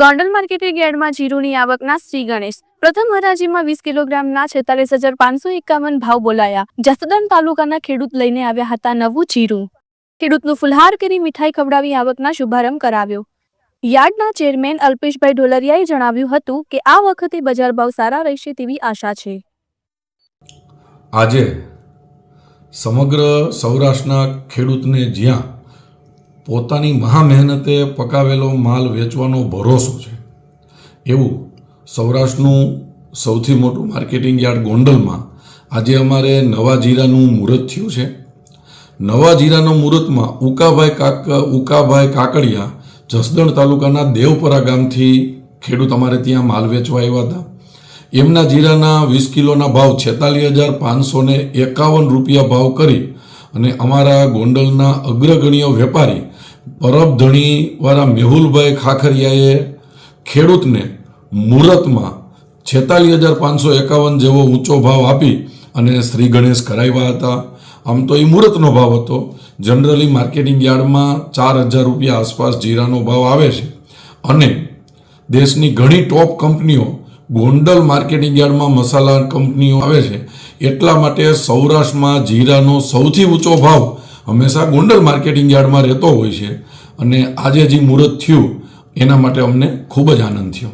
Gondal marketing યાર્ડમાં જીરુની આવકના શ્રી ગણેશ પ્રથમ હરાજીમાં 20 કિલોગ્રામના 46,551 ભાવ બોલાયા। જસદણ તાલુકાના ખેડૂત લઈને આવ્યા હતા નવું જીરું। ખેડૂતનું ફુલહાર કરી મીઠાઈ ખવડાવી આવકના શુભારંભ કરાવ્યો। યાર્ડના ચેરમેન અલ્પેશભાઈ ઢોલરિયાએ જણાવ્યું હતું કે આ વખતે બજાર ભાવ સારા રહેશે તેવી આશા છે। આજે સમગ્ર સૌરાષ્ટ્રના ખેડૂતને જ્યાં પોતાની મહા મહેનતે પકાવેલો માલ વેચવાનો ભરોસો છે એવું સૌરાષ્ટ્રનું સૌથી મોટું માર્કેટિંગ યાર્ડ ગોંડલમાં આજે અમારે નવા જીરાનું મુહૂર્ત થયું છે। નવા જીરાના મુહૂર્તમાં ઉકાભાઈ કાકડિયા જસદણ તાલુકાના દેવપરા ગામથી ખેડૂત અમારે ત્યાં માલ વેચવા આવ્યા હતા। એમના જીરાના 20 કિલોના ભાવ 46,551 રૂપિયા ભાવ કરી અને અમારા ગોંડલના અગ્રગણ્ય વેપારી પરબધણીવાળા મેહુલભાઈ ખાખરિયાએ ખેડૂતને મુહૂર્તમાં 46,551 જેવો ઊંચો ભાવ આપી અને શ્રી ગણેશ કરાવ્યા હતા। આમ તો એ મુહૂર્તનો ભાવ હતો। જનરલી માર્કેટિંગ યાર્ડમાં 4,000 રૂપિયા આસપાસ જીરાનો ભાવ આવે છે અને દેશની ઘણી ટોપ કંપનીઓ ગોંડલ માર્કેટિંગ યાર્ડમાં મસાલા કંપનીઓ આવે છે। એટલા માટે સૌરાષ્ટ્રમાં જીરાનો સૌથી ઊંચો ભાવ હંમેશા ગોંડલ માર્કેટિંગ યાર્ડમાં રહેતો હોય છે અને આજે જે મુહૂર્ત થયું એના માટે અમને ખૂબ જ આનંદ થયો।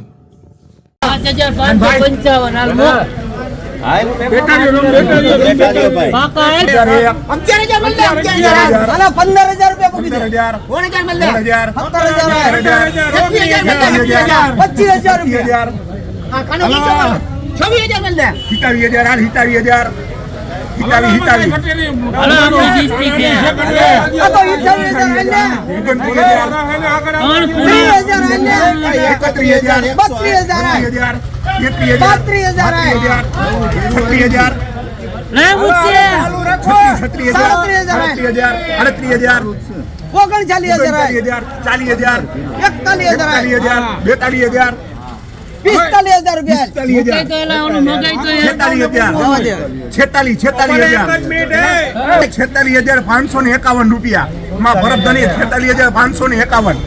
46,551 રૂપિયા ભરતધણી 46,551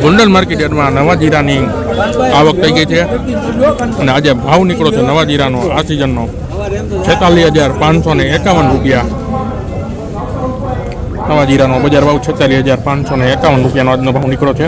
ગોંડલ માર્કેટ યાર્ડમાં નવા જીરાની આવક થઈ ગઈ છે અને આજે ભાવ નીકળ્યો છે નવા જીરાનો આ સિઝનનો 46,551 રૂપિયા। નવા જીરાનો બજાર ભાવ 46,551 રૂપિયાનો આજનો ભાવ નીકળ્યો છે।